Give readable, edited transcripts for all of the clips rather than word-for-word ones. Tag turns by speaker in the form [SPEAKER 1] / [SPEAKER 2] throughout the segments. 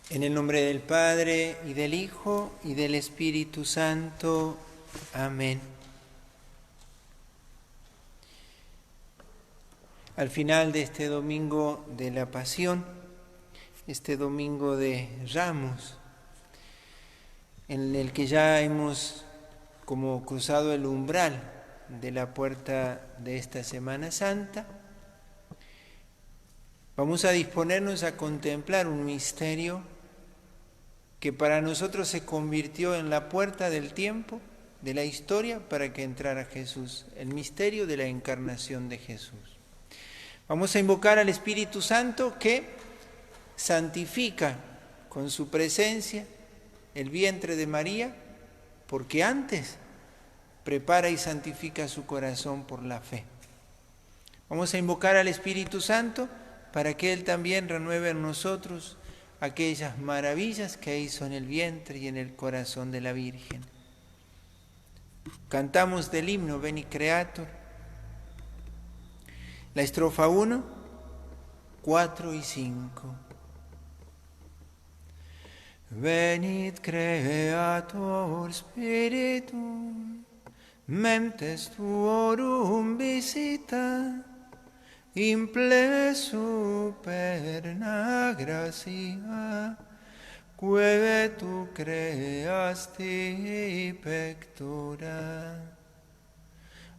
[SPEAKER 1] En el nombre del Padre, y del Hijo, y del Espíritu Santo. Amén. Al final de este domingo de la Pasión, este domingo de Ramos, en el que ya hemos como cruzado el umbral de la puerta de esta Semana Santa, vamos a disponernos a contemplar un misterio que para nosotros se convirtió en la puerta del tiempo, de la historia, para que entrara Jesús, el misterio de la encarnación de Jesús. Vamos a invocar al Espíritu Santo que santifica con su presencia el vientre de María, porque antes prepara y santifica su corazón por la fe. Vamos a invocar al Espíritu Santo para que Él también renueve en nosotros aquellas maravillas que hizo en el vientre y en el corazón de la Virgen. Cantamos del himno Veni Creator, la estrofa 1, 4 y 5. Venit Creator Spiritum, mentes tuorum visita, imple superna gratia, quae tu creasti pectora.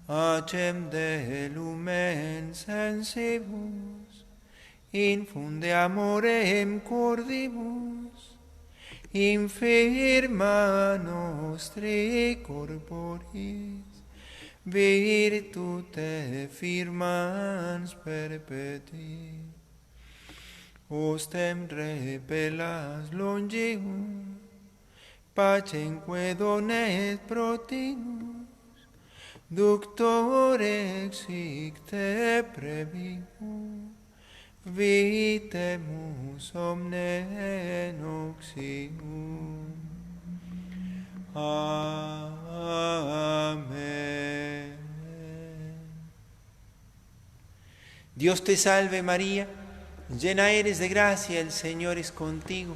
[SPEAKER 1] Acem de lumen sensibus, infunde amorem cordibus, infirma nostri corporis, virtute firmans perpeti. Ostem repellas longius, pacemque donet protinus, ductor exic te previmus, vitemus omne noxium. Amén. Dios te salve María, llena eres de gracia, el Señor es contigo.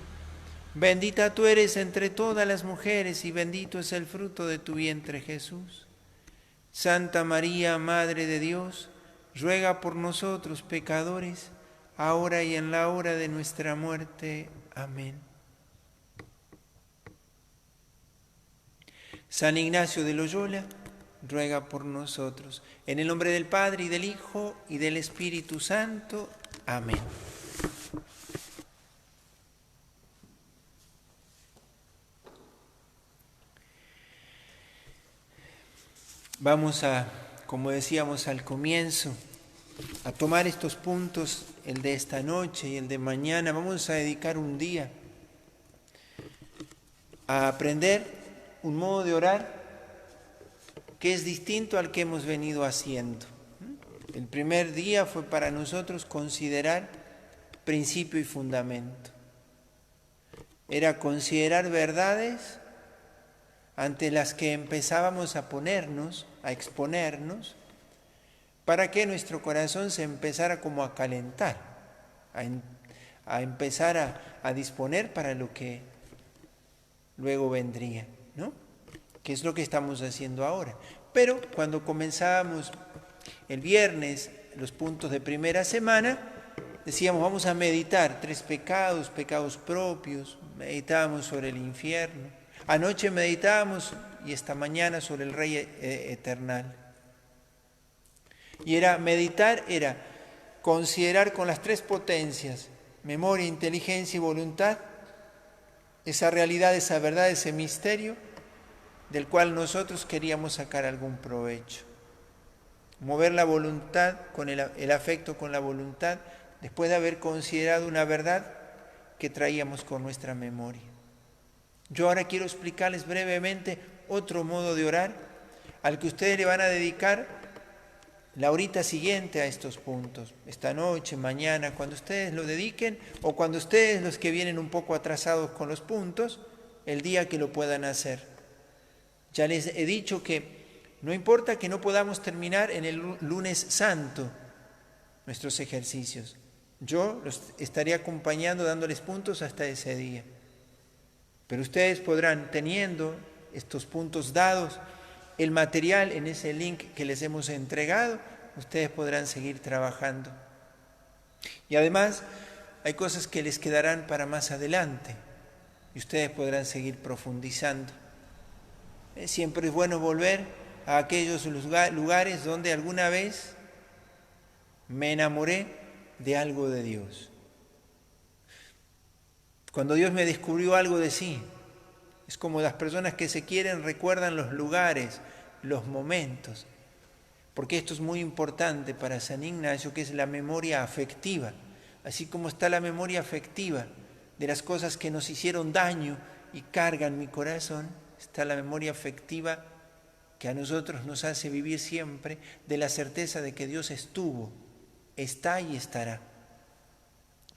[SPEAKER 1] Bendita tú eres entre todas las mujeres y bendito es el fruto de tu vientre Jesús. Santa María, Madre de Dios, ruega por nosotros pecadores, ahora y en la hora de nuestra muerte. Amén. San Ignacio de Loyola, ruega por nosotros. En el nombre del Padre, y del Hijo, y del Espíritu Santo. Amén. Vamos a, como decíamos al comienzo, a tomar estos puntos, el de esta noche y el de mañana. Vamos a dedicar un día a aprender un modo de orar que es distinto al que hemos venido haciendo. El primer día fue para nosotros considerar principio y fundamento. Era considerar verdades ante las que empezábamos a ponernos, a exponernos, para que nuestro corazón se empezara como a calentar, a empezar a disponer para lo que luego vendría, ¿no? Que es lo que estamos haciendo ahora. Pero cuando comenzábamos el viernes, los puntos de primera semana, decíamos, vamos a meditar 3 pecados, pecados propios, meditábamos sobre el infierno. Anoche meditábamos y esta mañana sobre el Rey Eternal. Y meditar era considerar con las 3 potencias, memoria, inteligencia y voluntad, esa realidad, esa verdad, ese misterio del cual nosotros queríamos sacar algún provecho. Mover la voluntad con el afecto con la voluntad, después de haber considerado una verdad que traíamos con nuestra memoria. Yo ahora quiero explicarles brevemente otro modo de orar al que ustedes le van a dedicar la horita siguiente a estos puntos, esta noche, mañana, cuando ustedes lo dediquen, o cuando ustedes, los que vienen un poco atrasados con los puntos, el día que lo puedan hacer. Ya les he dicho que no importa que no podamos terminar en el lunes santo nuestros ejercicios, Yo los estaré acompañando, dándoles puntos hasta ese día. Pero ustedes podrán, teniendo estos puntos dados, el material en ese link que les hemos entregado, ustedes podrán seguir trabajando. Y además, hay cosas que les quedarán para más adelante y ustedes podrán seguir profundizando. Siempre es bueno volver a aquellos lugares donde alguna vez me enamoré de algo de Dios. Cuando Dios me descubrió algo de sí, es como las personas que se quieren recuerdan los lugares, los momentos, porque esto es muy importante para San Ignacio, que es la memoria afectiva. Así como está la memoria afectiva de las cosas que nos hicieron daño y cargan mi corazón, está la memoria afectiva que a nosotros nos hace vivir siempre de la certeza de que Dios estuvo, está y estará.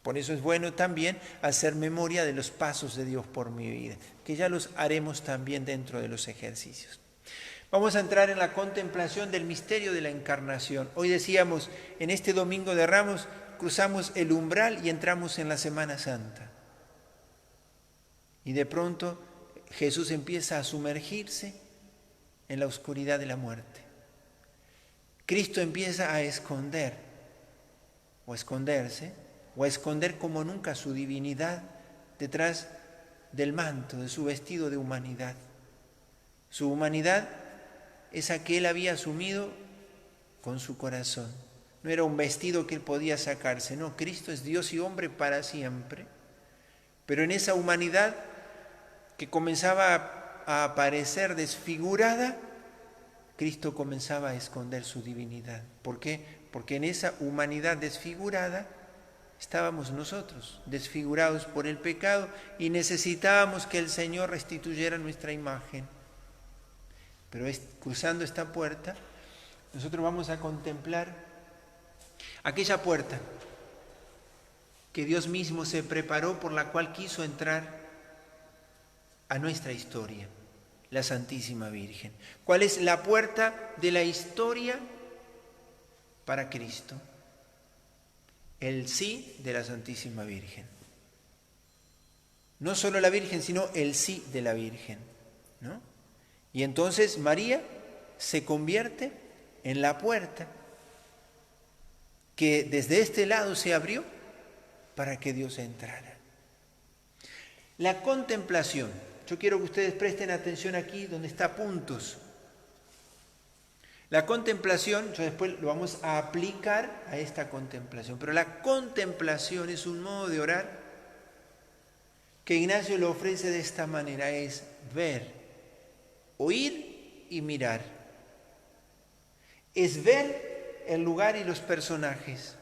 [SPEAKER 1] Por eso es bueno también hacer memoria de los pasos de Dios por mi vida, que ya los haremos también dentro de los ejercicios. Vamos a entrar en la contemplación del misterio de la Encarnación. Hoy decíamos, en este Domingo de Ramos, cruzamos el umbral y entramos en la Semana Santa. Y de pronto Jesús empieza a sumergirse en la oscuridad de la muerte. Cristo empieza a esconder, o a esconderse, o a esconder como nunca su divinidad detrás del manto, de su vestido de humanidad. Su humanidad es la que él había asumido con su corazón. No era un vestido que él podía sacarse, no, Cristo es Dios y hombre para siempre. Pero en esa humanidad que comenzaba a aparecer desfigurada, Cristo comenzaba a esconder su divinidad. ¿Por qué? Porque en esa humanidad desfigurada estábamos nosotros, desfigurados por el pecado, y necesitábamos que el Señor restituyera nuestra imagen. Pero cruzando esta puerta, nosotros vamos a contemplar aquella puerta que Dios mismo se preparó, por la cual quiso entrar a nuestra historia, la Santísima Virgen. ¿Cuál es la puerta de la historia para Cristo? El sí de la Santísima Virgen. No solo la Virgen, sino el sí de la Virgen, ¿no? Y entonces María se convierte en la puerta que desde este lado se abrió para que Dios entrara. La contemplación. Yo quiero que ustedes presten atención aquí donde está puntos. La contemplación, yo después lo vamos a aplicar a esta contemplación, pero la contemplación es un modo de orar que Ignacio lo ofrece de esta manera, es ver, oír y mirar. Es ver el lugar y los personajes,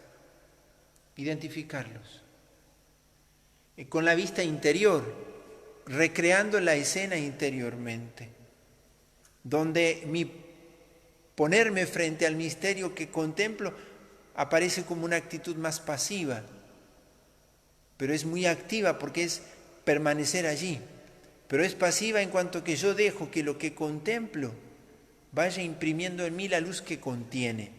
[SPEAKER 1] identificarlos. Y con la vista interior, recreando la escena interiormente, donde ponerme frente al misterio que contemplo aparece como una actitud más pasiva, pero es muy activa porque es permanecer allí. Pero es pasiva en cuanto que yo dejo que lo que contemplo vaya imprimiendo en mí la luz que contiene.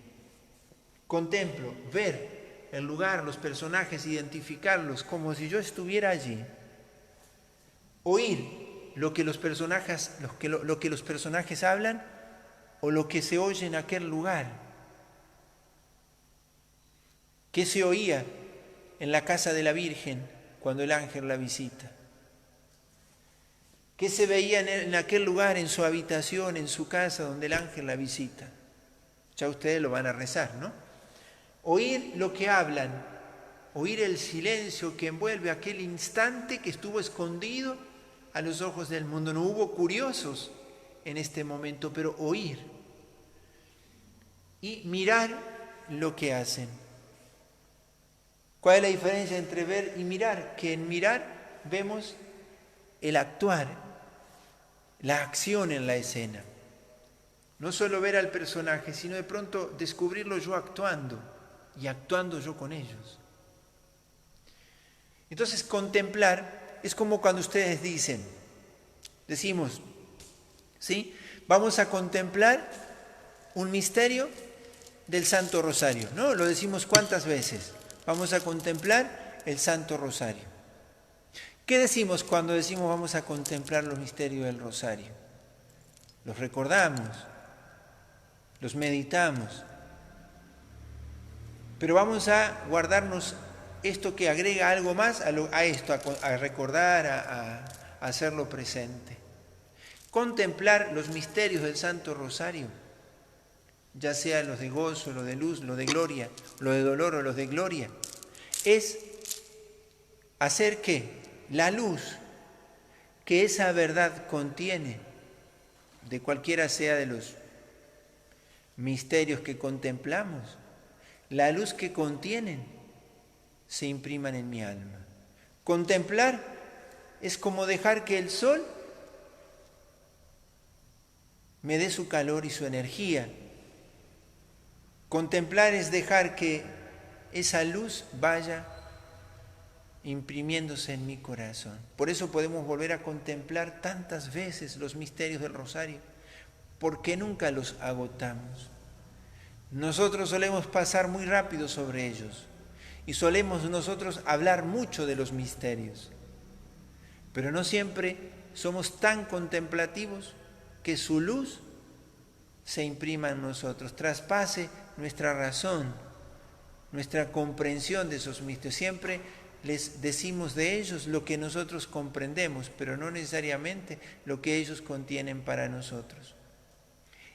[SPEAKER 1] Contemplo, ver el lugar, los personajes, identificarlos como si yo estuviera allí. Oír lo que los personajes hablan o lo que se oye en aquel lugar. ¿Qué se oía en la casa de la Virgen cuando el ángel la visita? ¿Qué se veía en aquel lugar, en su habitación, en su casa, donde el ángel la visita? Ya ustedes lo van a rezar, ¿no? Oír lo que hablan, oír el silencio que envuelve aquel instante que estuvo escondido a los ojos del mundo. No hubo curiosos en este momento, pero oír. Y mirar lo que hacen. ¿Cuál es la diferencia entre ver y mirar? Que en mirar vemos el actuar, la acción en la escena. No solo ver al personaje, sino de pronto descubrirlo yo actuando y actuando yo con ellos. Entonces contemplar es como cuando ustedes decimos, ¿sí? Vamos a contemplar un misterio del Santo Rosario, ¿no? Lo decimos ¿cuántas veces? Vamos a contemplar el Santo Rosario. ¿Qué decimos cuando decimos vamos a contemplar los misterios del Rosario? Los recordamos, los meditamos, pero vamos a guardarnos esto que agrega algo más a esto, a recordar, a hacerlo presente. Contemplar los misterios del Santo Rosario, ya sea los de gozo, los de luz, los de gloria, los de dolor o los de gloria, es hacer que la luz que esa verdad contiene, de cualquiera sea de los misterios que contemplamos, la luz que contienen se impriman en mi alma. Contemplar es como dejar que el sol me dé su calor y su energía. Contemplar es dejar que esa luz vaya imprimiéndose en mi corazón. Por eso podemos volver a contemplar tantas veces los misterios del Rosario, porque nunca los agotamos. Nosotros solemos pasar muy rápido sobre ellos y solemos nosotros hablar mucho de los misterios, pero no siempre somos tan contemplativos que su luz se imprima en nosotros, traspase nuestra razón, nuestra comprensión de esos misterios. Siempre les decimos de ellos lo que nosotros comprendemos, pero no necesariamente lo que ellos contienen para nosotros.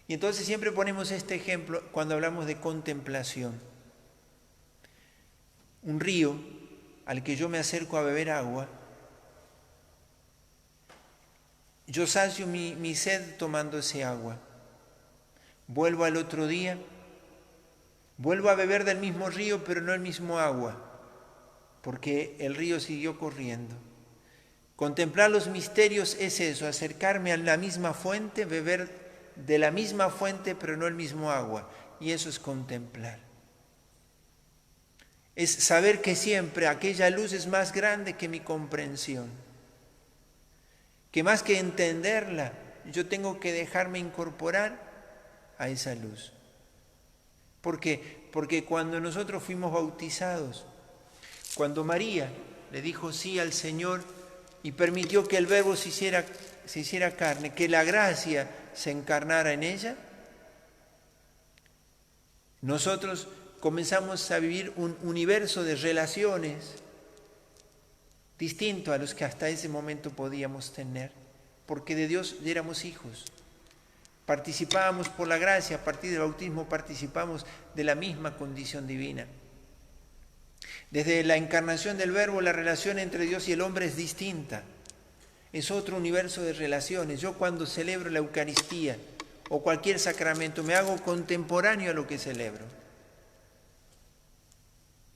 [SPEAKER 1] Y entonces siempre ponemos este ejemplo cuando hablamos de contemplación. Un río al que yo me acerco a beber agua, yo sacio mi sed tomando ese agua. Vuelvo al otro día, vuelvo a beber del mismo río, pero no el mismo agua, porque el río siguió corriendo. Contemplar los misterios es eso, acercarme a la misma fuente, beber de la misma fuente, pero no el mismo agua. Y eso es contemplar. Es saber que siempre aquella luz es más grande que mi comprensión. Que más que entenderla, yo tengo que dejarme incorporar a esa luz. ¿Por qué? Porque cuando nosotros fuimos bautizados, cuando María le dijo sí al Señor y permitió que el Verbo se hiciera carne, que la gracia se encarnara en ella, nosotros comenzamos a vivir un universo de relaciones distinto a los que hasta ese momento podíamos tener, porque de Dios éramos hijos. Participábamos por la gracia, a partir del bautismo participamos de la misma condición divina. Desde la encarnación del Verbo, la relación entre Dios y el hombre es distinta. Es otro universo de relaciones. Yo cuando celebro la Eucaristía o cualquier sacramento me hago contemporáneo a lo que celebro.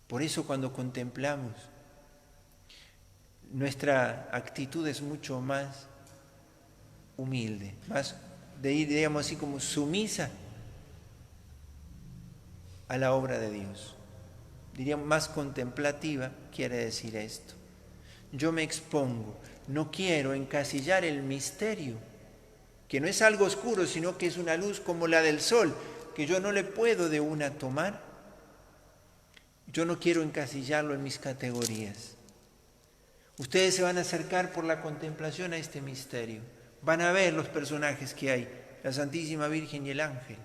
[SPEAKER 1] Por eso cuando contemplamos, nuestra actitud es mucho más humilde, más digamos así como sumisa a la obra de Dios. Diríamos más contemplativa, quiere decir esto. Yo me expongo, no quiero encasillar el misterio, que no es algo oscuro, sino que es una luz como la del sol, que yo no le puedo de una tomar. Yo no quiero encasillarlo en mis categorías. Ustedes se van a acercar por la contemplación a este misterio. Van a ver los personajes que hay, la Santísima Virgen y el ángel.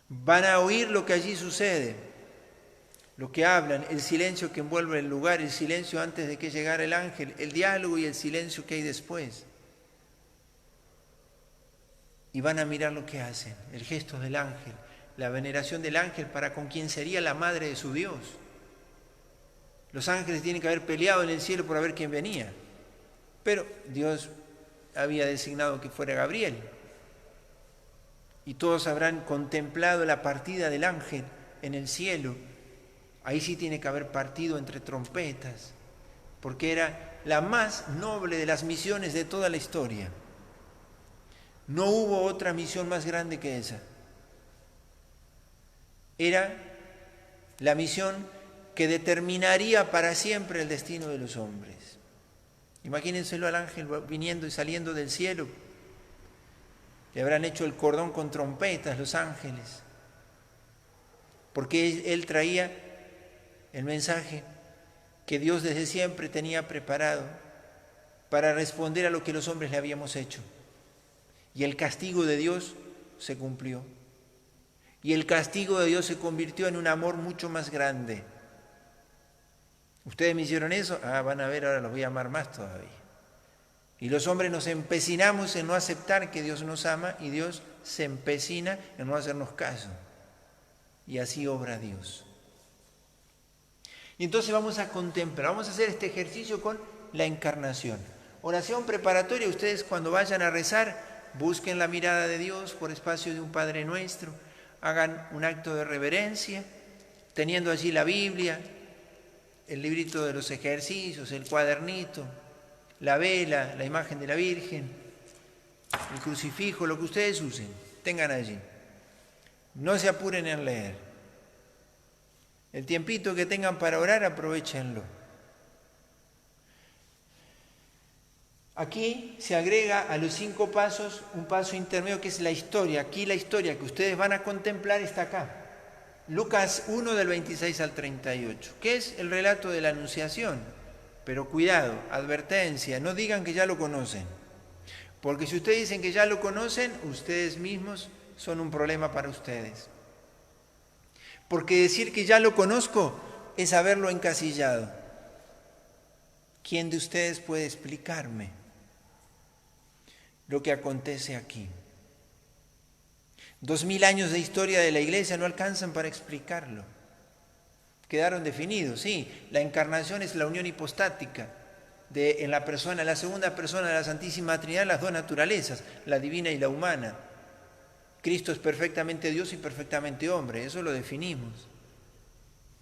[SPEAKER 1] Van a oír lo que allí sucede, lo que hablan, el silencio que envuelve el lugar, el silencio antes de que llegara el ángel, el diálogo y el silencio que hay después. Y van a mirar lo que hacen, el gesto del ángel, la veneración del ángel para con quien sería la madre de su Dios. Los ángeles tienen que haber peleado en el cielo por ver quién venía, pero Dios había designado que fuera Gabriel. Y todos habrán contemplado la partida del ángel en el cielo. Ahí sí tiene que haber partido entre trompetas, porque era la más noble de las misiones de toda la historia. No hubo otra misión más grande que esa. Era la misión que determinaría para siempre el destino de los hombres. Imagínenselo al ángel viniendo y saliendo del cielo. Le habrán hecho el cordón con trompetas los ángeles, porque él traía el mensaje que Dios desde siempre tenía preparado para responder a lo que los hombres le habíamos hecho. Y el castigo de Dios se cumplió. Y el castigo de Dios se convirtió en un amor mucho más grande. ¿Ustedes me hicieron eso? Van a ver, ahora los voy a amar más todavía. Y los hombres nos empecinamos en no aceptar que Dios nos ama y Dios se empecina en no hacernos caso. Y así obra Dios. Y entonces vamos a contemplar, vamos a hacer este ejercicio con la encarnación. Oración preparatoria, ustedes cuando vayan a rezar, busquen la mirada de Dios por espacio de un Padre Nuestro, hagan un acto de reverencia, teniendo allí la Biblia, el librito de los ejercicios, el cuadernito, la vela, la imagen de la Virgen, el crucifijo, lo que ustedes usen, tengan allí. No se apuren en leer. El tiempito que tengan para orar, aprovechenlo. Aquí se agrega a los 5 pasos un paso intermedio que es la historia. Aquí la historia que ustedes van a contemplar está acá. Lucas 1 del 26 al 38, que es el relato de la Anunciación. Pero cuidado, advertencia, no digan que ya lo conocen. Porque si ustedes dicen que ya lo conocen, ustedes mismos son un problema para ustedes. Porque decir que ya lo conozco es haberlo encasillado. ¿Quién de ustedes puede explicarme lo que acontece aquí? 2000 años de historia de la Iglesia no alcanzan para explicarlo. Quedaron definidos, sí, la encarnación es la unión hipostática en la persona, la segunda persona de la Santísima Trinidad, las dos naturalezas, la divina y la humana. Cristo es perfectamente Dios y perfectamente hombre, eso lo definimos.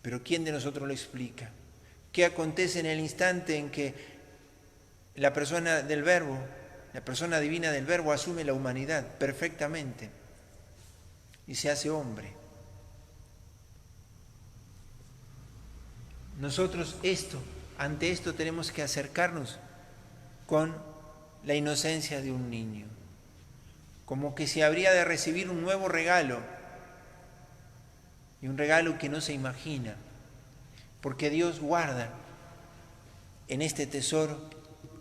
[SPEAKER 1] Pero ¿quién de nosotros lo explica? ¿Qué acontece en el instante en que la persona del Verbo, la persona divina del Verbo asume la humanidad perfectamente y se hace hombre? Nosotros ante esto tenemos que acercarnos con la inocencia de un niño, como que se habría de recibir un nuevo regalo, y un regalo que no se imagina, porque Dios guarda en este tesoro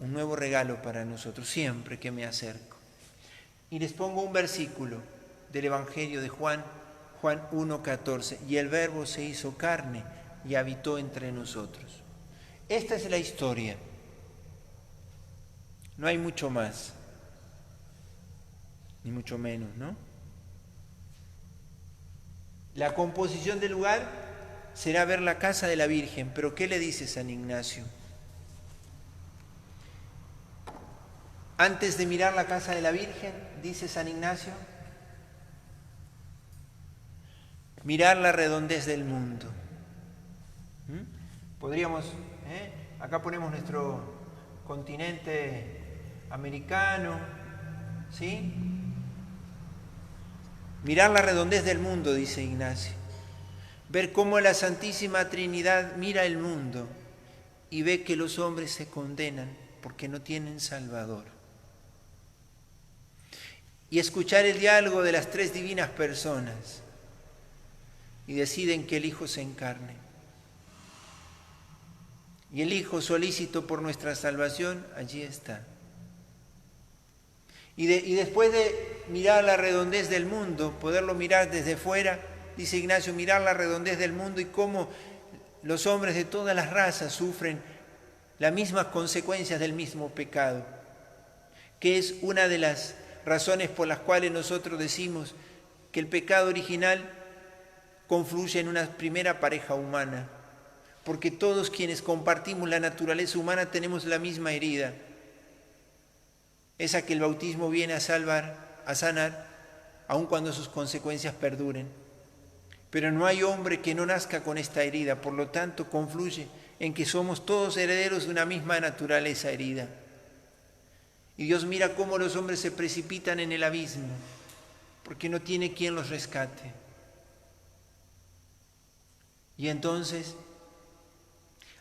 [SPEAKER 1] un nuevo regalo para nosotros, siempre que me acerco. Y les pongo un versículo del Evangelio de Juan 1:14, y el Verbo se hizo carne y habitó entre nosotros. Esta es la historia, no hay mucho más, ni mucho menos, ¿no? La composición del lugar será ver la casa de la Virgen, pero ¿qué le dice San Ignacio? Antes de mirar la casa de la Virgen, dice San Ignacio, mirar la redondez del mundo. Podríamos, acá ponemos nuestro continente americano, ¿sí? Mirar la redondez del mundo, dice Ignacio. Ver cómo la Santísima Trinidad mira el mundo y ve que los hombres se condenan porque no tienen Salvador. Y escuchar el diálogo de las 3 divinas personas y deciden que el Hijo se encarne. Y el Hijo solícito por nuestra salvación, allí está. Y después de mirar la redondez del mundo, poderlo mirar desde fuera, dice Ignacio, mirar la redondez del mundo y cómo los hombres de todas las razas sufren las mismas consecuencias del mismo pecado, que es una de las razones por las cuales nosotros decimos que el pecado original confluye en una primera pareja humana, porque todos quienes compartimos la naturaleza humana tenemos la misma herida, esa que el bautismo viene a salvar, a sanar, aun cuando sus consecuencias perduren. Pero no hay hombre que no nazca con esta herida, por lo tanto confluye en que somos todos herederos de una misma naturaleza herida. Y Dios mira cómo los hombres se precipitan en el abismo, porque no tiene quien los rescate. Y entonces,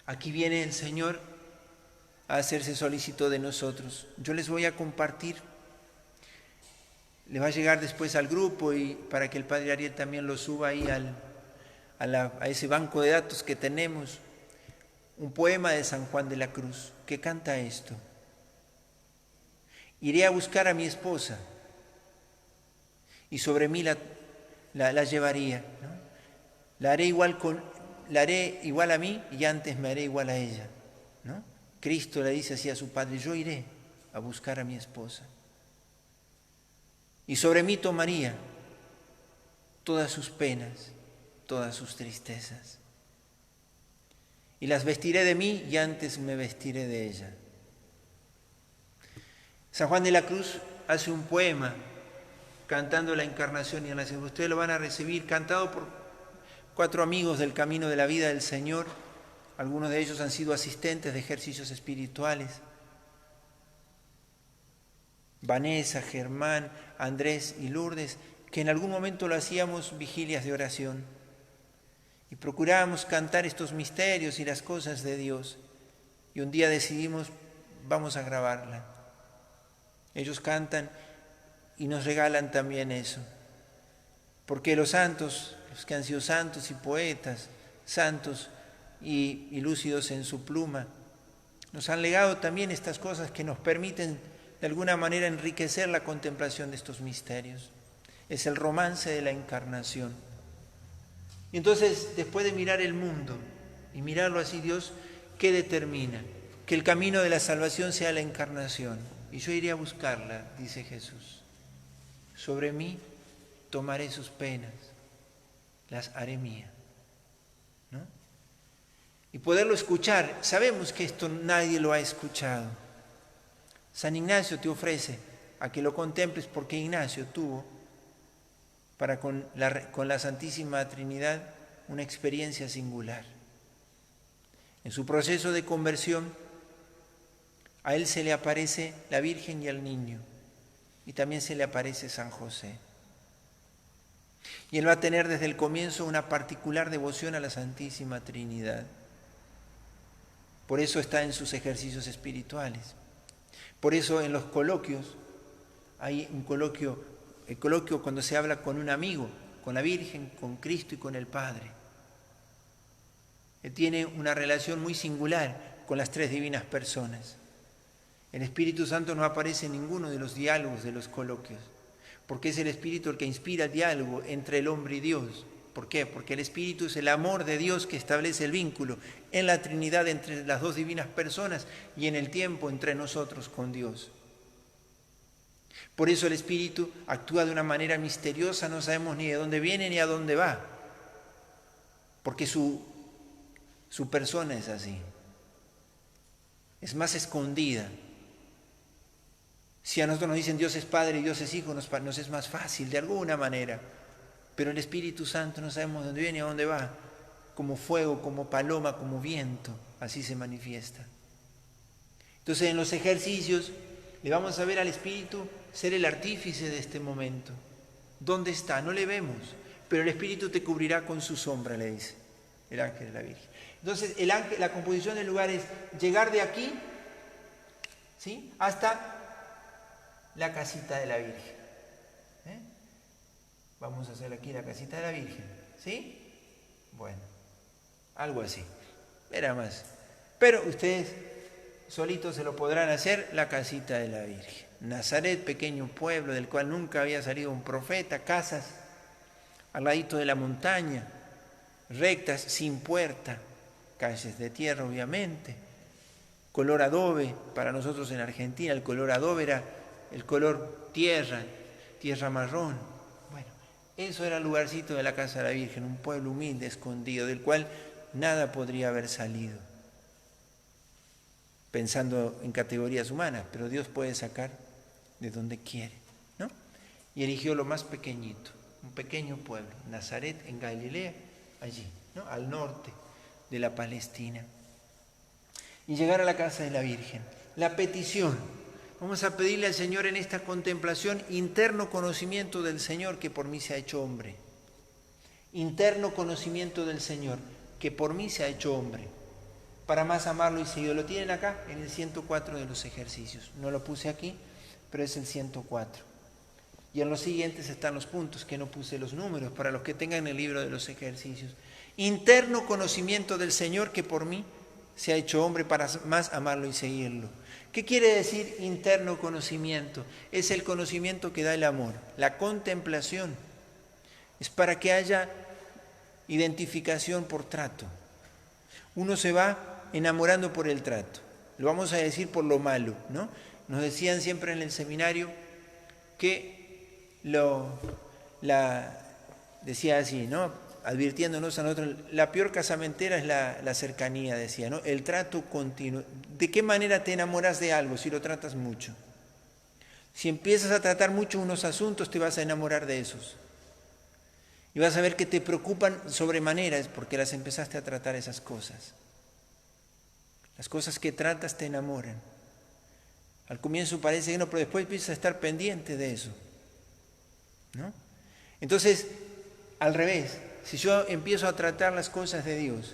[SPEAKER 1] aquí viene el Señor a hacerse solícito de nosotros. Yo les voy a compartir, le va a llegar después al grupo y para que el Padre Ariel también lo suba ahí a ese banco de datos que tenemos un poema de San Juan de la Cruz que canta esto. Iré a buscar a mi esposa y sobre mí la llevaría, ¿no? La haré igual a mí y antes me haré igual a ella, ¿no? Cristo le dice así a su Padre: yo iré a buscar a mi esposa y sobre mí tomaría todas sus penas, todas sus tristezas, y las vestiré de mí y antes me vestiré de ella. San Juan de la Cruz hace un poema cantando la encarnación y la ascensión. Ustedes lo van a recibir cantado por 4 amigos del camino de la vida del Señor. Algunos de ellos han sido asistentes de ejercicios espirituales. Vanessa, Germán, Andrés y Lourdes, que en algún momento lo hacíamos vigilias de oración y procurábamos cantar estos misterios y las cosas de Dios. Y un día decidimos, vamos a grabarla. Ellos cantan y nos regalan también eso. Porque los santos, los que han sido santos y poetas, santos y lúcidos en su pluma, nos han legado también estas cosas que nos permiten de alguna manera enriquecer la contemplación de estos misterios. Es el romance de la encarnación. Y entonces, después de mirar el mundo y mirarlo así, Dios, ¿qué determina? Que el camino de la salvación sea la encarnación. Y yo iré a buscarla, dice Jesús. Sobre mí tomaré sus penas, las haré mías, ¿no? Y poderlo escuchar. Sabemos que esto nadie lo ha escuchado. San Ignacio te ofrece a que lo contemples porque Ignacio tuvo para con la Santísima Trinidad una experiencia singular. En su proceso de conversión, a él se le aparece la Virgen y el niño, y también se le aparece San José. Y él va a tener desde el comienzo una particular devoción a la Santísima Trinidad. Por eso está en sus ejercicios espirituales. Por eso en los coloquios, hay un coloquio, el coloquio cuando se habla con un amigo, con la Virgen, con Cristo y con el Padre. Él tiene una relación muy singular con las 3 divinas personas. El Espíritu Santo no aparece en ninguno de los diálogos de los coloquios, porque es el Espíritu el que inspira el diálogo entre el hombre y Dios. ¿Por qué? Porque el Espíritu es el amor de Dios que establece el vínculo en la Trinidad entre las 2 divinas personas y en el tiempo entre nosotros con Dios. Por eso el Espíritu actúa de una manera misteriosa, no sabemos ni de dónde viene ni a dónde va, porque su persona es así, es más escondida. Si a nosotros nos dicen Dios es Padre y Dios es Hijo, nos es más fácil de alguna manera. Pero el Espíritu Santo no sabemos dónde viene y a dónde va. Como fuego, como paloma, como viento, así se manifiesta. Entonces en los ejercicios le vamos a ver al Espíritu ser el artífice de este momento. ¿Dónde está? No le vemos, pero el Espíritu te cubrirá con su sombra, le dice el ángel de la Virgen. Entonces la composición del lugar es llegar de aquí, ¿sí?, hasta la casita de la Virgen. Vamos a hacer aquí la casita de la Virgen, ¿sí? Bueno, algo así, era más. Pero ustedes solitos se lo podrán hacer, la casita de la Virgen. Nazaret, pequeño pueblo del cual nunca había salido un profeta, casas al ladito de la montaña, rectas, sin puerta, calles de tierra obviamente, color adobe. Para nosotros en Argentina el color adobe era el color tierra marrón. Bueno, eso era el lugarcito de la casa de la Virgen, un pueblo humilde, escondido, del cual nada podría haber salido, pensando en categorías humanas, pero Dios puede sacar de donde quiere, ¿no? Y eligió lo más pequeñito, un pequeño pueblo, Nazaret en Galilea, allí, ¿no?, al norte de la Palestina. Y llegar a la casa de la Virgen. La petición. Vamos a pedirle al Señor en esta contemplación interno conocimiento del Señor que por mí se ha hecho hombre. Interno conocimiento del Señor que por mí se ha hecho hombre. Para más amarlo y seguirlo. Lo tienen acá en el 104 de los ejercicios. No lo puse aquí, pero es el 104. Y en los siguientes están los puntos, que no puse los números, para los que tengan el libro de los ejercicios. Interno conocimiento del Señor, que por mí se ha hecho hombre para más amarlo y seguirlo. ¿Qué quiere decir interno conocimiento? Es el conocimiento que da el amor, la contemplación. Es para que haya identificación por trato. Uno se va enamorando por el trato. Lo vamos a decir por lo malo, ¿no? Nos decían siempre en el seminario que decía así, ¿no? Advirtiéndonos a nosotros, la peor casamentera es la cercanía, decía, ¿no? El trato continuo. ¿De qué manera te enamoras de algo si lo tratas mucho? Si empiezas a tratar mucho unos asuntos, te vas a enamorar de esos. Y vas a ver que te preocupan sobremanera, es porque las empezaste a tratar esas cosas. Las cosas que tratas te enamoran. Al comienzo parece que no, pero después empiezas a estar pendiente de eso, ¿no? Entonces, al revés, si yo empiezo a tratar las cosas de Dios,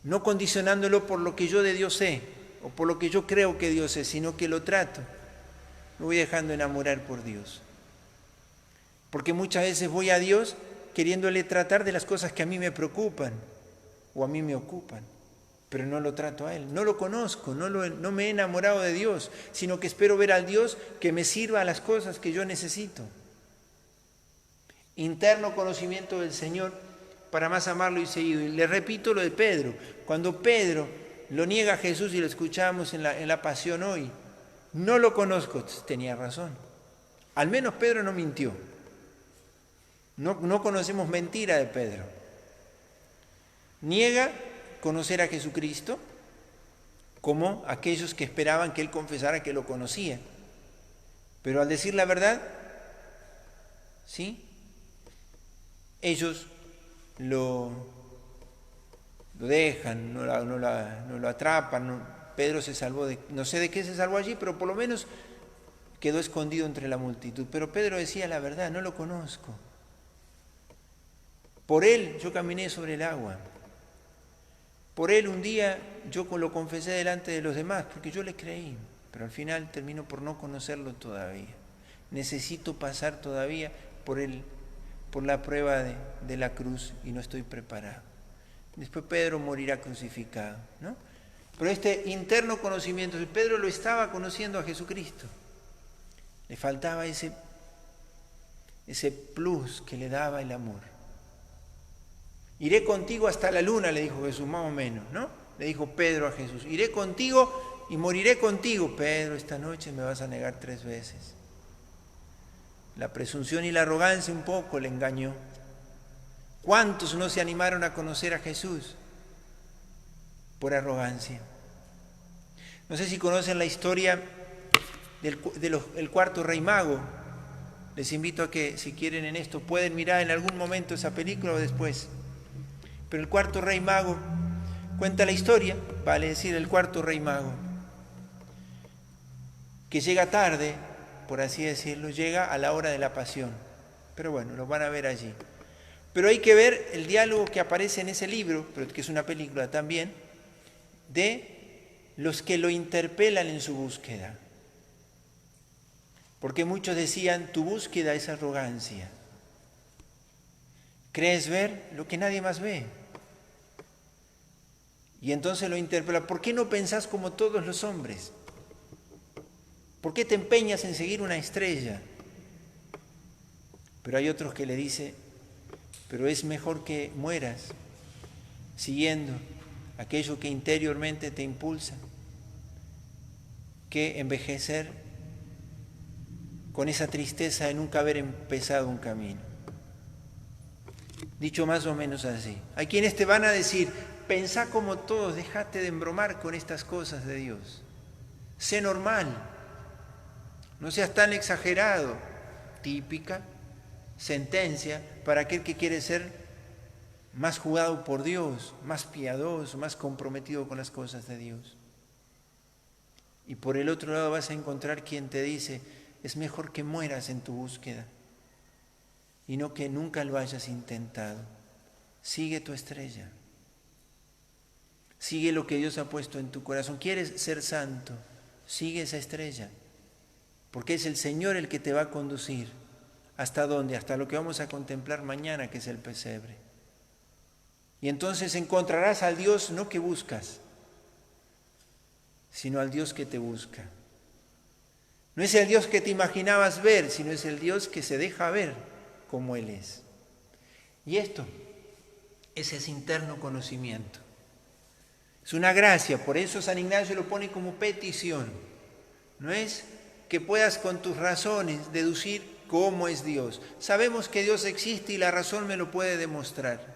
[SPEAKER 1] no condicionándolo por lo que yo de Dios sé, o por lo que yo creo que Dios es, sino que lo trato, me voy dejando enamorar por Dios. Porque muchas veces voy a Dios queriéndole tratar de las cosas que a mí me preocupan, o a mí me ocupan, pero no lo trato a Él, no lo conozco, no me he enamorado de Dios, sino que espero ver al Dios que me sirva a las cosas que yo necesito. Interno conocimiento del Señor para más amarlo y seguirlo. Y le repito lo de Pedro. Cuando Pedro lo niega a Jesús y lo escuchamos en la pasión hoy, no lo conozco, tenía razón. Al menos Pedro no mintió. No conocemos mentira de Pedro. Niega conocer a Jesucristo como aquellos que esperaban que Él confesara que lo conocía. Pero al decir la verdad, ¿sí?, ellos lo dejan, no lo atrapan. Pedro se salvó no sé de qué se salvó allí, pero por lo menos quedó escondido entre la multitud. Pero Pedro decía la verdad, no lo conozco. Por Él yo caminé sobre el agua. Por Él un día yo lo confesé delante de los demás, porque yo le creí, pero al final termino por no conocerlo todavía. Necesito pasar todavía por la prueba de la cruz y no estoy preparado. Después Pedro morirá crucificado, ¿no? Pero este interno conocimiento, Pedro lo estaba conociendo a Jesucristo. Le faltaba ese plus que le daba el amor. Iré contigo hasta la luna, le dijo Jesús, más o menos, ¿no? Le dijo Pedro a Jesús, iré contigo y moriré contigo. Pedro, esta noche me vas a negar 3 veces. La presunción y la arrogancia un poco le engañó. ¿Cuántos no se animaron a conocer a Jesús por arrogancia? No sé si conocen la historia del cuarto rey mago. Les invito a que, si quieren en esto, pueden mirar en algún momento esa película o después. Pero el cuarto rey mago cuenta la historia, vale decir, el cuarto rey mago, que llega tarde, por así decirlo, llega a la hora de la pasión. Pero bueno, lo van a ver allí. Pero hay que ver el diálogo que aparece en ese libro, pero que es una película también, de los que lo interpelan en su búsqueda. Porque muchos decían, tu búsqueda es arrogancia. Crees ver lo que nadie más ve. Y entonces lo interpela, ¿por qué no pensás como todos los hombres? ¿Por qué te empeñas en seguir una estrella? Pero hay otros que le dicen, pero es mejor que mueras siguiendo aquello que interiormente te impulsa, que envejecer con esa tristeza de nunca haber empezado un camino. Dicho más o menos así. Hay quienes te van a decir, pensá como todos, dejate de embromar con estas cosas de Dios. Sé normal, no seas tan exagerado. Típica sentencia para aquel que quiere ser más jugado por Dios, más piadoso, más comprometido con las cosas de Dios. Y por el otro lado vas a encontrar quien te dice, es mejor que mueras en tu búsqueda y no que nunca lo hayas intentado. Sigue tu estrella. Sigue lo que Dios ha puesto en tu corazón. ¿Quieres ser santo? Sigue esa estrella, porque es el Señor el que te va a conducir ¿Hasta dónde? Hasta lo que vamos a contemplar mañana, que es el pesebre. Y entonces encontrarás al Dios no que buscas, sino al Dios que te busca. No es el Dios que te imaginabas ver, sino es el Dios que se deja ver como Él es. Y esto es ese interno conocimiento. Es una gracia, por eso San Ignacio lo pone como petición. No es que puedas con tus razones deducir cómo es Dios. Sabemos que Dios existe y la razón me lo puede demostrar.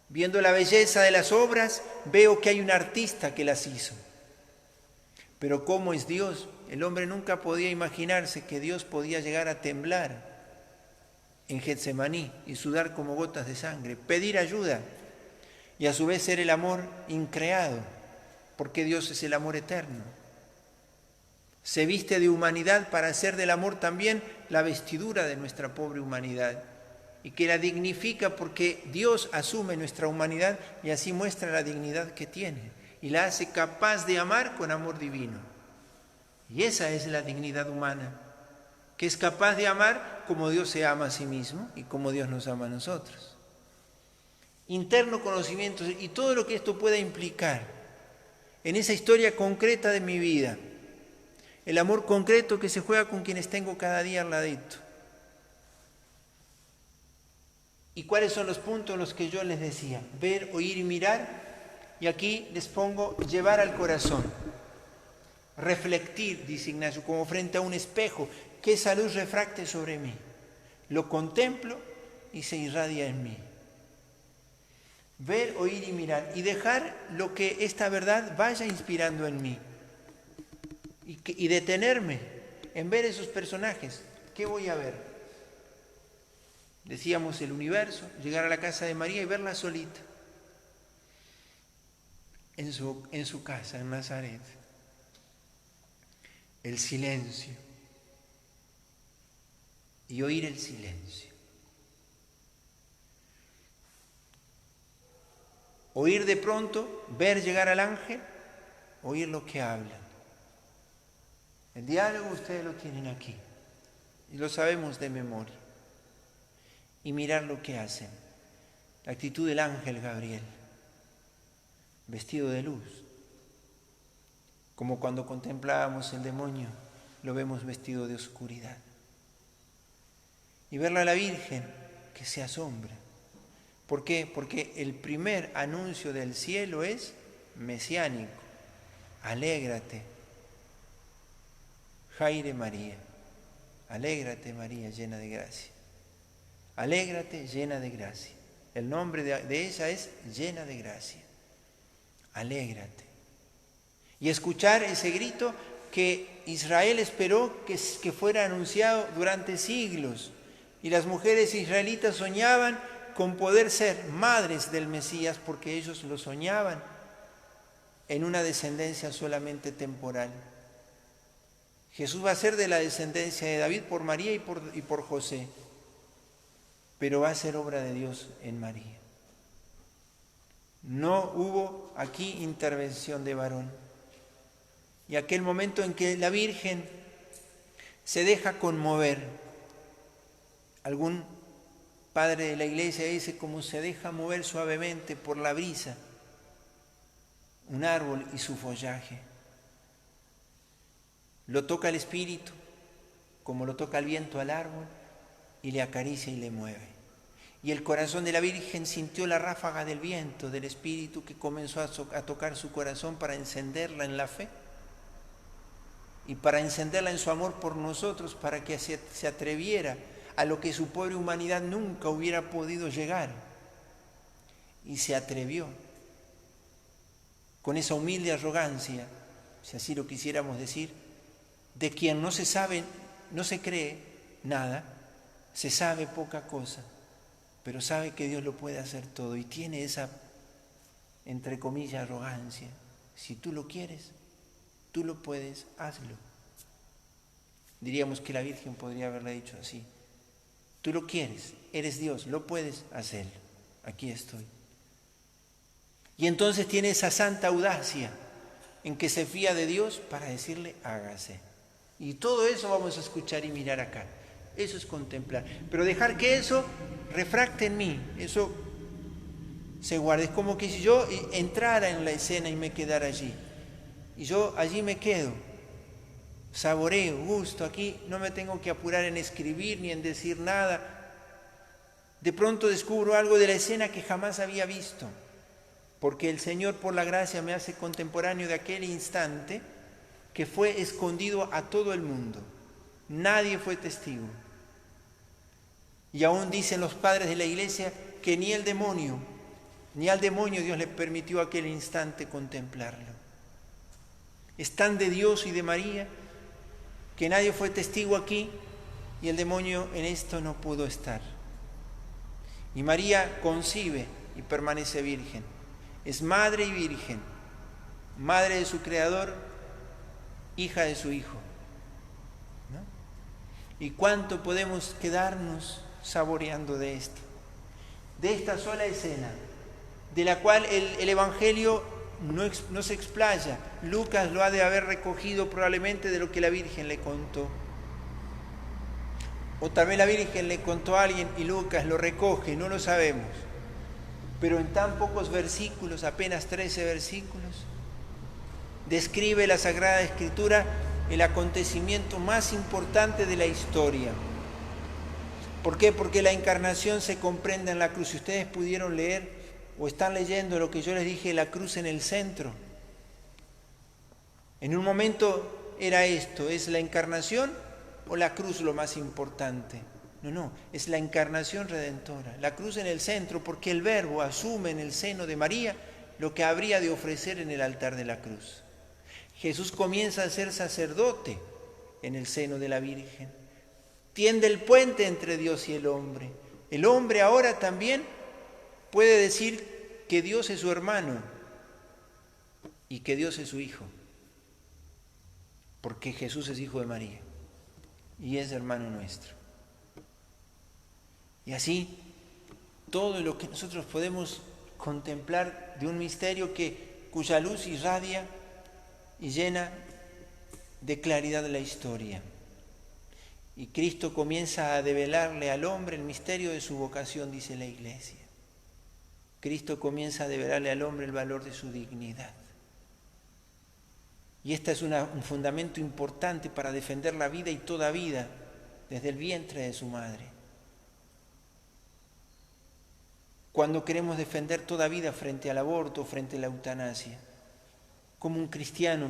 [SPEAKER 1] Viendo la belleza de las obras, veo que hay un artista que las hizo. Pero ¿cómo es Dios? El hombre nunca podía imaginarse que Dios podía llegar a temblar en Getsemaní y sudar como gotas de sangre, pedir ayuda y a su vez ser el amor increado, porque Dios es el amor eterno. Se viste de humanidad para hacer del amor también la vestidura de nuestra pobre humanidad y que la dignifica porque Dios asume nuestra humanidad y así muestra la dignidad que tiene y la hace capaz de amar con amor divino. Y esa es la dignidad humana, que es capaz de amar como Dios se ama a sí mismo y como Dios nos ama a nosotros. Interno conocimiento y todo lo que esto pueda implicar en esa historia concreta de mi vida. El amor concreto que se juega con quienes tengo cada día al ladito. ¿Y cuáles son los puntos en los que yo les decía? Ver, oír y mirar. Y aquí les pongo llevar al corazón. Reflectir, dice Ignacio, como frente a un espejo, que esa luz refracte sobre mí. Lo contemplo y se irradia en mí. Ver, oír y mirar. Y dejar lo que esta verdad vaya inspirando en mí. Y detenerme en ver esos personajes. ¿Qué voy a ver? Decíamos el universo, llegar a la casa de María y verla solita. En su casa, en Nazaret. El silencio. Y oír el silencio. Oír de pronto, ver llegar al ángel, oír lo que hablan. El diálogo ustedes lo tienen aquí y lo sabemos de memoria. Y mirar lo que hacen. La actitud del ángel Gabriel, vestido de luz. Como cuando contemplábamos el demonio, lo vemos vestido de oscuridad. Y verla a la Virgen, que se asombra. ¿Por qué? Porque el primer anuncio del cielo es mesiánico. Alégrate, Jaire María. Alégrate María, llena de gracia. Alégrate, llena de gracia. El nombre de ella es llena de gracia. Alégrate. Y escuchar ese grito que Israel esperó que fuera anunciado durante siglos. Y las mujeres israelitas soñaban con poder ser madres del Mesías porque ellos lo soñaban en una descendencia solamente temporal. Jesús va a ser de la descendencia de David por María y por José, pero va a ser obra de Dios en María. No hubo aquí intervención de varón. Y aquel momento en que la Virgen se deja conmover, algún padre de la iglesia dice como se deja mover suavemente por la brisa un árbol y su follaje. Lo toca el Espíritu, como lo toca el viento al árbol, y le acaricia y le mueve. Y el corazón de la Virgen sintió la ráfaga del viento, del Espíritu que comenzó a tocar su corazón para encenderla en la fe y para encenderla en su amor por nosotros, para que se atreviera a lo que su pobre humanidad nunca hubiera podido llegar. Y se atrevió con esa humilde arrogancia, si así lo quisiéramos decir, de quien no se sabe, no se cree nada, se sabe poca cosa, pero sabe que Dios lo puede hacer todo y tiene esa, entre comillas, arrogancia. Si tú lo quieres, tú lo puedes, hazlo. Diríamos que la Virgen podría haberle dicho así. Tú lo quieres, eres Dios, lo puedes hacerlo. Aquí estoy. Y entonces tiene esa santa audacia en que se fía de Dios para decirle, hágase. Y todo eso vamos a escuchar y mirar acá. Eso es contemplar. Pero dejar que eso refracte en mí, eso se guarde. Es como que si yo entrara en la escena y me quedara allí. Y yo allí me quedo, saboreo, gusto. Aquí no me tengo que apurar en escribir ni en decir nada. De pronto descubro algo de la escena que jamás había visto, porque el Señor por la gracia me hace contemporáneo de aquel instante que fue escondido a todo el mundo. Nadie fue testigo. Y aún dicen los padres de la iglesia que ni al demonio Dios le permitió aquel instante contemplarlo. Es tan de Dios y de María que nadie fue testigo aquí y el demonio en esto no pudo estar. Y María concibe y permanece virgen. Es madre y virgen, madre de su Creador, hija de su Hijo, ¿no? ¿Y cuánto podemos quedarnos saboreando de esto? De esta sola escena, de la cual el Evangelio no se explaya. Lucas lo ha de haber recogido probablemente de lo que la Virgen le contó. O también la Virgen le contó a alguien y Lucas lo recoge, no lo sabemos. Pero en tan pocos versículos, apenas 13 versículos, describe la Sagrada Escritura el acontecimiento más importante de la historia. ¿Por qué? Porque la encarnación se comprende en la cruz. Si ustedes pudieron leer o están leyendo lo que yo les dije, la cruz en el centro. En un momento era esto, ¿es la encarnación o la cruz lo más importante? No, es la encarnación redentora. La cruz en el centro porque el Verbo asume en el seno de María lo que habría de ofrecer en el altar de la cruz. Jesús comienza a ser sacerdote en el seno de la Virgen. Tiende el puente entre Dios y el hombre. El hombre ahora también puede decir que Dios es su hermano y que Dios es su hijo, porque Jesús es hijo de María y es hermano nuestro. Y así, todo lo que nosotros podemos contemplar de un misterio cuya luz irradia y llena de claridad la historia. Y Cristo comienza a develarle al hombre el misterio de su vocación, dice la Iglesia. Cristo comienza a develarle al hombre el valor de su dignidad. Y este es un fundamento importante para defender la vida y toda vida desde el vientre de su madre. Cuando queremos defender toda vida frente al aborto, frente a la eutanasia, ¿cómo un cristiano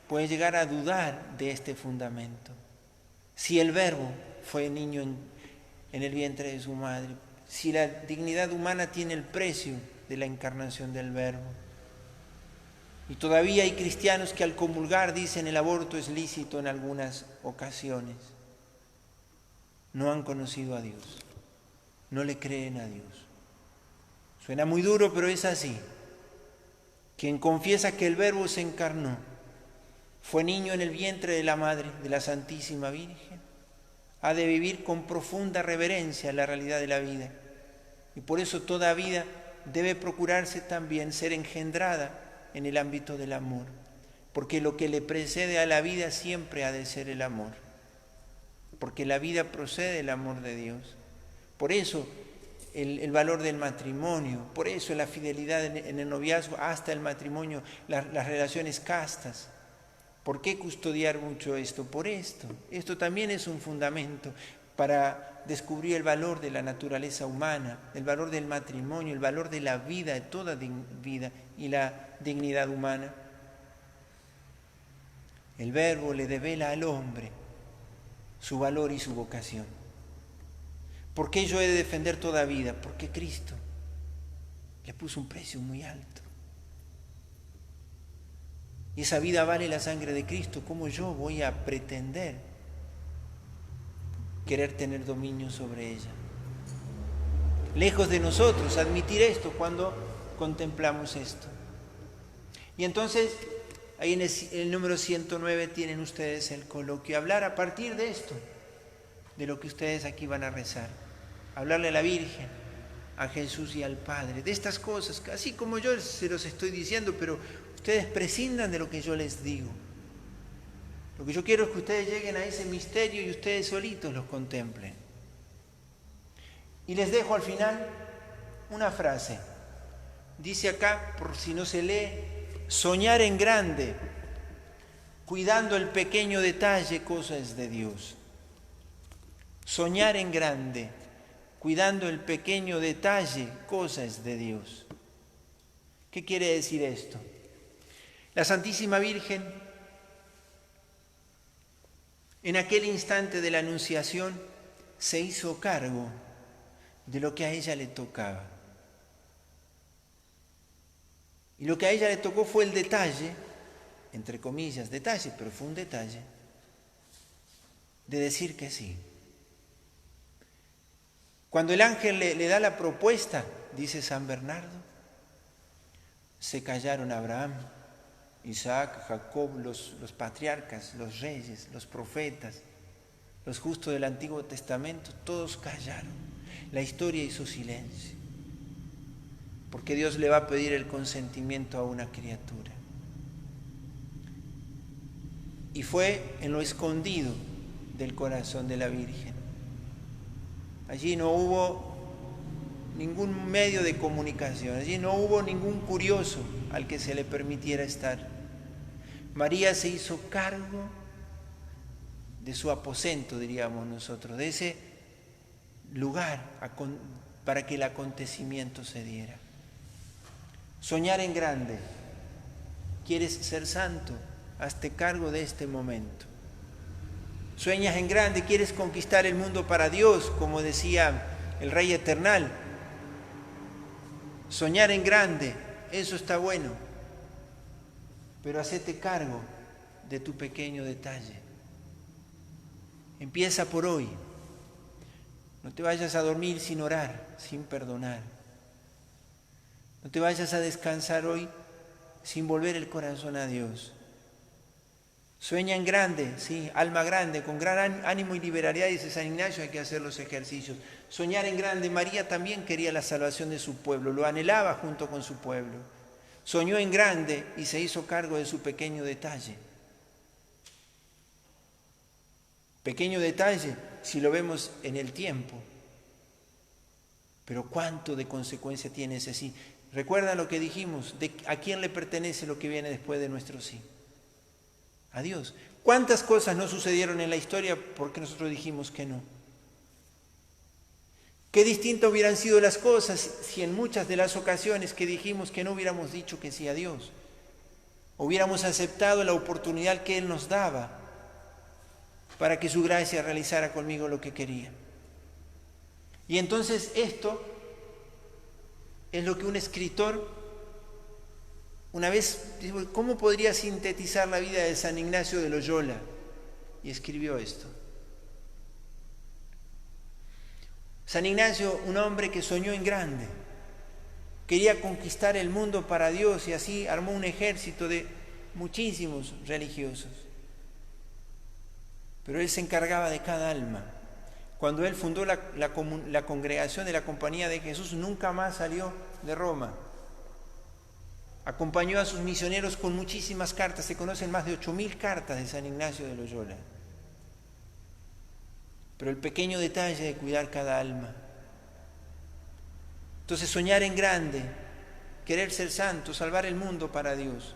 [SPEAKER 1] puede llegar a dudar de este fundamento? Si el Verbo fue niño en el vientre de su madre, si la dignidad humana tiene el precio de la encarnación del Verbo. Y todavía hay cristianos que al comulgar dicen el aborto es lícito en algunas ocasiones. No han conocido a Dios, no le creen a Dios. Suena muy duro, pero es así. Quien confiesa que el Verbo se encarnó, fue niño en el vientre de la Madre, de la Santísima Virgen, ha de vivir con profunda reverencia la realidad de la vida. Y por eso toda vida debe procurarse también ser engendrada en el ámbito del amor, porque lo que le precede a la vida siempre ha de ser el amor, porque la vida procede del amor de Dios. Por eso el valor del matrimonio, por eso la fidelidad en el noviazgo hasta el matrimonio, las relaciones castas. ¿Por qué custodiar mucho esto? Por esto. Esto también es un fundamento para descubrir el valor de la naturaleza humana, el valor del matrimonio, el valor de la vida, de toda vida y la dignidad humana. El Verbo le devela al hombre su valor y su vocación. ¿Por qué yo he de defender toda vida? Porque Cristo le puso un precio muy alto. Y esa vida vale la sangre de Cristo. ¿Cómo yo voy a pretender querer tener dominio sobre ella? Lejos de nosotros admitir esto cuando contemplamos esto. Y entonces, ahí en el número 109 tienen ustedes el coloquio. Hablar a partir de esto, de lo que ustedes aquí van a rezar. Hablarle a la Virgen, a Jesús y al Padre. De estas cosas, así como yo se los estoy diciendo, pero ustedes prescindan de lo que yo les digo. Lo que yo quiero es que ustedes lleguen a ese misterio y ustedes solitos los contemplen. Y les dejo al final una frase. Dice acá, por si no se lee, soñar en grande, cuidando el pequeño detalle, cosa es de Dios. Soñar en grande, cuidando el pequeño detalle, cosa es de Dios. ¿Qué quiere decir esto? La Santísima Virgen, en aquel instante de la Anunciación, se hizo cargo de lo que a ella le tocaba. Y lo que a ella le tocó fue el detalle, entre comillas, detalle, pero fue un detalle, de decir que sí. Cuando el ángel le da la propuesta, dice San Bernardo, se callaron Abraham, Isaac, Jacob, los patriarcas, los reyes, los profetas, los justos del Antiguo Testamento, todos callaron. La historia hizo silencio, porque Dios le va a pedir el consentimiento a una criatura. Y fue en lo escondido del corazón de la Virgen. Allí no hubo ningún medio de comunicación, allí no hubo ningún curioso al que se le permitiera estar. María se hizo cargo de su aposento, diríamos nosotros, de ese lugar para que el acontecimiento se diera. Soñar en grande. ¿Quieres ser santo? Hazte cargo de este momento. Sueñas en grande, quieres conquistar el mundo para Dios, como decía el Rey Eternal. Soñar en grande, eso está bueno, pero hacete cargo de tu pequeño detalle. Empieza por hoy. No te vayas a dormir sin orar, sin perdonar. No te vayas a descansar hoy sin volver el corazón a Dios. Sueña en grande, sí, alma grande, con gran ánimo y liberalidad, dice San Ignacio, hay que hacer los ejercicios. Soñar en grande, María también quería la salvación de su pueblo, lo anhelaba junto con su pueblo. Soñó en grande y se hizo cargo de su pequeño detalle. Pequeño detalle si lo vemos en el tiempo, pero cuánto de consecuencia tiene ese sí. Recuerda lo que dijimos, ¿a quién le pertenece lo que viene después de nuestro sí? A Dios. ¿Cuántas cosas no sucedieron en la historia porque nosotros dijimos que no? Qué distintas hubieran sido las cosas si en muchas de las ocasiones que dijimos que no hubiéramos dicho que sí a Dios. Hubiéramos aceptado la oportunidad que Él nos daba para que su gracia realizara conmigo lo que quería. Y entonces esto es lo que un escritor, una vez, dijo, ¿cómo podría sintetizar la vida de San Ignacio de Loyola? Y escribió esto. San Ignacio, un hombre que soñó en grande, quería conquistar el mundo para Dios y así armó un ejército de muchísimos religiosos. Pero él se encargaba de cada alma. Cuando él fundó la congregación de la Compañía de Jesús, nunca más salió de Roma. Acompañó a sus misioneros con muchísimas cartas. Se conocen más de 8.000 cartas de San Ignacio de Loyola. Pero el pequeño detalle de cuidar cada alma. Entonces soñar en grande, querer ser santo, salvar el mundo para Dios.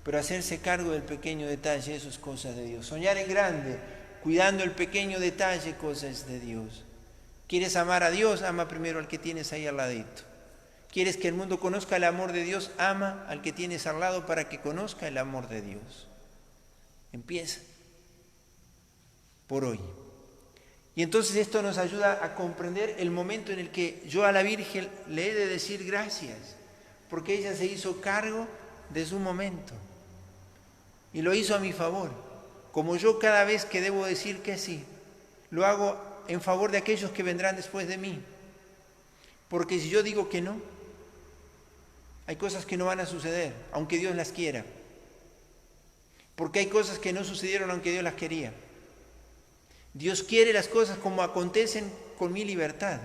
[SPEAKER 1] Pero hacerse cargo del pequeño detalle, eso es cosa de Dios. Soñar en grande, cuidando el pequeño detalle, cosas de Dios. ¿Quieres amar a Dios? Ama primero al que tienes ahí al ladito. ¿Quieres que el mundo conozca el amor de Dios? Ama al que tienes al lado para que conozca el amor de Dios. Empieza por hoy. Y entonces esto nos ayuda a comprender el momento en el que yo a la Virgen le he de decir gracias, porque ella se hizo cargo de su momento y lo hizo a mi favor. Como yo cada vez que debo decir que sí, lo hago en favor de aquellos que vendrán después de mí. Porque si yo digo que no, hay cosas que no van a suceder, aunque Dios las quiera. Porque hay cosas que no sucedieron aunque Dios las quería. Dios quiere las cosas como acontecen con mi libertad.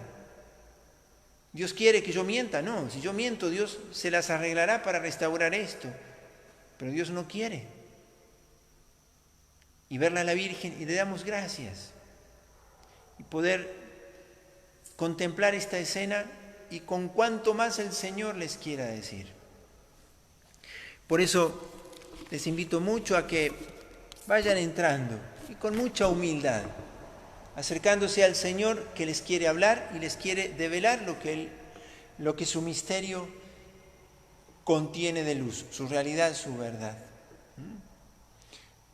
[SPEAKER 1] Dios quiere que yo mienta, no. Si yo miento, Dios se las arreglará para restaurar esto. Pero Dios no quiere. y verla a la Virgen y le damos gracias. Y poder contemplar esta escena y con cuanto más el Señor les quiera decir. Por eso les invito mucho a que vayan entrando y con mucha humildad, acercándose al Señor que les quiere hablar y les quiere develar lo que su misterio contiene de luz, su realidad, su verdad.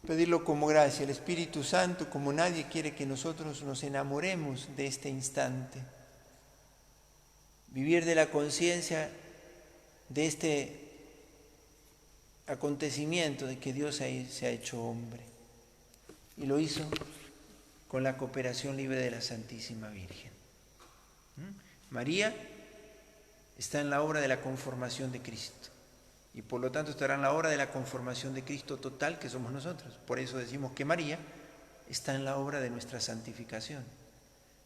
[SPEAKER 1] Pedirlo como gracia, el Espíritu Santo, como nadie quiere que nosotros nos enamoremos de este instante. Vivir de la conciencia de este acontecimiento de que Dios se ha hecho hombre. Y lo hizo con la cooperación libre de la Santísima Virgen. María está en la obra de la conformación de Cristo. Y por lo tanto estará en la obra de la conformación de Cristo total, que somos nosotros. Por eso decimos que María está en la obra de nuestra santificación.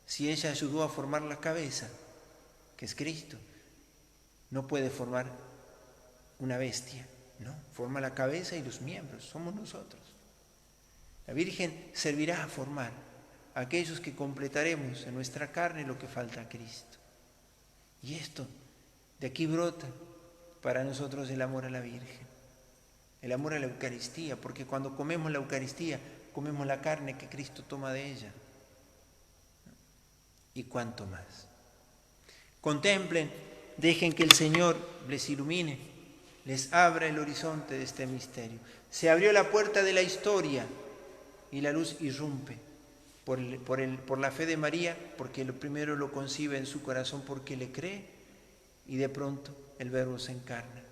[SPEAKER 1] Si ella ayudó a formar la cabeza, que es Cristo, no puede formar una bestia, ¿no? Forma la cabeza y los miembros, somos nosotros. La Virgen servirá a formar a aquellos que completaremos en nuestra carne lo que falta a Cristo. Y esto, de aquí brota para nosotros el amor a la Virgen, el amor a la Eucaristía, porque cuando comemos la Eucaristía, comemos la carne que Cristo toma de ella. Y cuánto más. Contemplen, dejen que el Señor les ilumine, les abra el horizonte de este misterio. Se abrió la puerta de la historia y la luz irrumpe por la fe de María, porque lo primero lo concibe en su corazón porque le cree y de pronto el Verbo se encarna.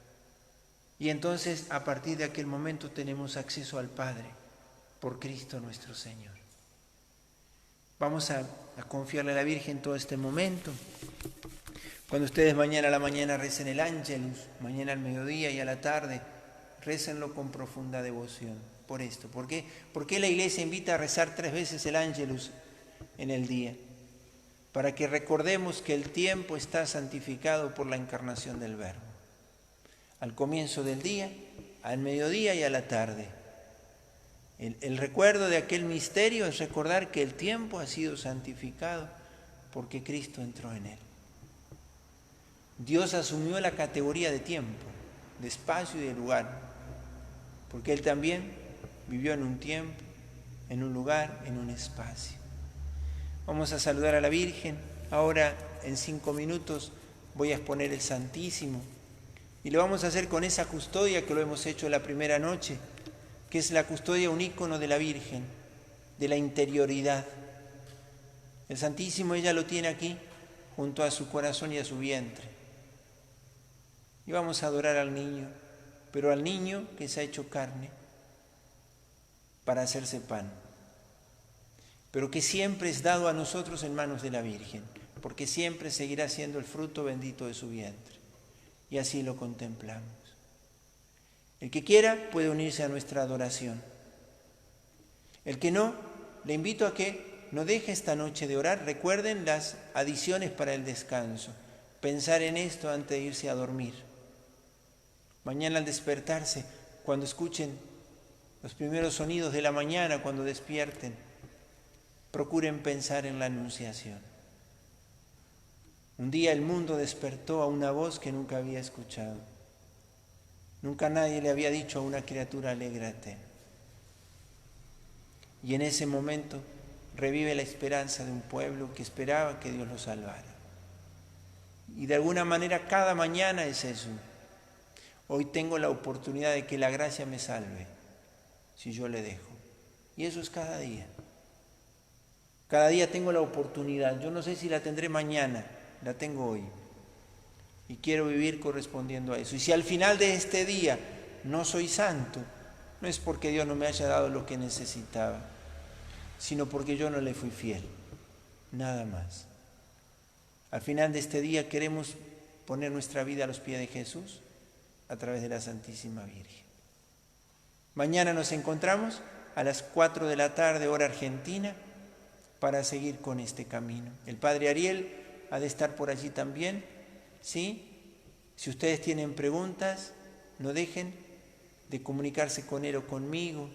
[SPEAKER 1] Y entonces a partir de aquel momento tenemos acceso al Padre por Cristo nuestro Señor. Vamos a confiarle a la Virgen todo este momento. Cuando ustedes mañana a la mañana recen el Ángelus, mañana al mediodía y a la tarde, récenlo con profunda devoción. Por esto, ¿por qué la Iglesia invita a rezar 3 veces el Ángelus en el día? Para que recordemos que el tiempo está santificado por la encarnación del Verbo. Al comienzo del día, al mediodía y a la tarde. El recuerdo de aquel misterio es recordar que el tiempo ha sido santificado porque Cristo entró en él. Dios asumió la categoría de tiempo, de espacio y de lugar, porque Él también vivió en un tiempo, en un lugar, en un espacio. Vamos a saludar a la Virgen. Ahora, en 5 minutos, voy a exponer el Santísimo. Y lo vamos a hacer con esa custodia que lo hemos hecho la primera noche, que es la custodia, un ícono de la Virgen, de la interioridad. El Santísimo ella lo tiene aquí, junto a su corazón y a su vientre. Y vamos a adorar al niño, pero al niño que se ha hecho carne para hacerse pan, pero que siempre es dado a nosotros en manos de la Virgen, porque siempre seguirá siendo el fruto bendito de su vientre. Y así lo contemplamos. El que quiera puede unirse a nuestra adoración. El que no, le invito a que no deje esta noche de orar. Recuerden las adiciones para el descanso. Pensar en esto antes de irse a dormir. Mañana al despertarse, cuando escuchen los primeros sonidos de la mañana, cuando despierten, procuren pensar en la Anunciación. Un día el mundo despertó a una voz que nunca había escuchado. Nunca nadie le había dicho a una criatura, alégrate. Y en ese momento revive la esperanza de un pueblo que esperaba que Dios lo salvara. Y de alguna manera cada mañana es eso. Hoy tengo la oportunidad de que la gracia me salve, si yo le dejo. Y eso es cada día. Cada día tengo la oportunidad. Yo no sé si la tendré mañana, la tengo hoy. Y quiero vivir correspondiendo a eso. Y si al final de este día no soy santo, no es porque Dios no me haya dado lo que necesitaba, sino porque yo no le fui fiel. Nada más. Al final de este día queremos poner nuestra vida a los pies de Jesús a través de la Santísima Virgen. Mañana nos encontramos a las 4 de la tarde, hora argentina, para seguir con este camino. El Padre Ariel ha de estar por allí también, ¿sí? Si ustedes tienen preguntas, no dejen de comunicarse con él o conmigo.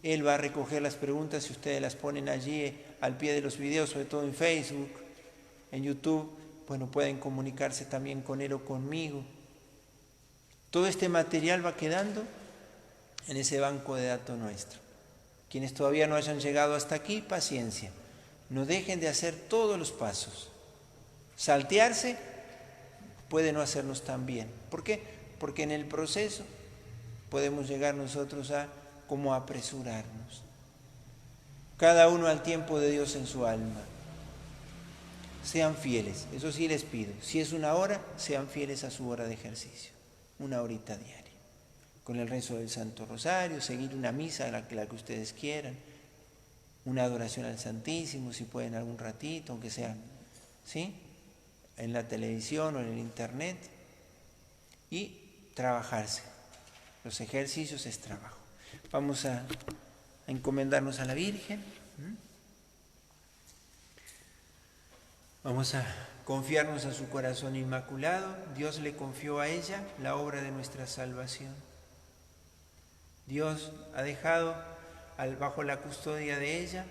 [SPEAKER 1] Él va a recoger las preguntas si ustedes las ponen allí al pie de los videos, sobre todo en Facebook, en YouTube. Bueno, pueden comunicarse también con Él o conmigo. Todo este material va quedando en ese banco de datos nuestro. Quienes todavía no hayan llegado hasta aquí, paciencia. No dejen de hacer todos los pasos. Saltearse puede no hacernos tan bien. ¿Por qué? Porque en el proceso podemos llegar nosotros a como apresurarnos. Cada uno al tiempo de Dios en su alma. Sean fieles, eso sí les pido. Si es una hora, sean fieles a su hora de ejercicio. Una horita diaria. Con el rezo del Santo Rosario, seguir una misa, la que ustedes quieran. Una adoración al Santísimo, si pueden algún ratito, aunque sea, ¿sí?, en la televisión o en el internet. Y trabajarse. Los ejercicios es trabajo. Vamos a encomendarnos a la Virgen. Vamos a confiarnos a su corazón inmaculado. Dios le confió a ella la obra de nuestra salvación. Dios ha dejado bajo la custodia de ella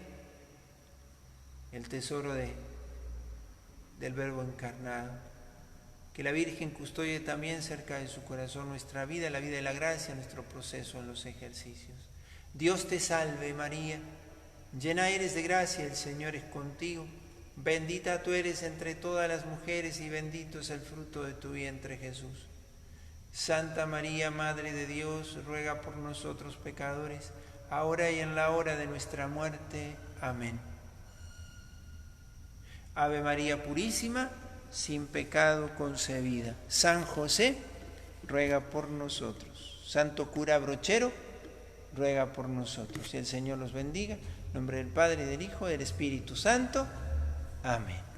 [SPEAKER 1] el tesoro del Verbo encarnado. Que la Virgen custodie también cerca de su corazón nuestra vida, la vida de la gracia, nuestro proceso en los ejercicios. Dios te salve María, llena eres de gracia, el Señor es contigo. Bendita tú eres entre todas las mujeres y bendito es el fruto de tu vientre Jesús. Santa María, Madre de Dios, ruega por nosotros pecadores, ahora y en la hora de nuestra muerte. Amén. Ave María Purísima, sin pecado concebida. San José, ruega por nosotros. Santo cura Brochero, ruega por nosotros. Y el Señor los bendiga. En nombre del Padre, y del Hijo, y del Espíritu Santo. Amén.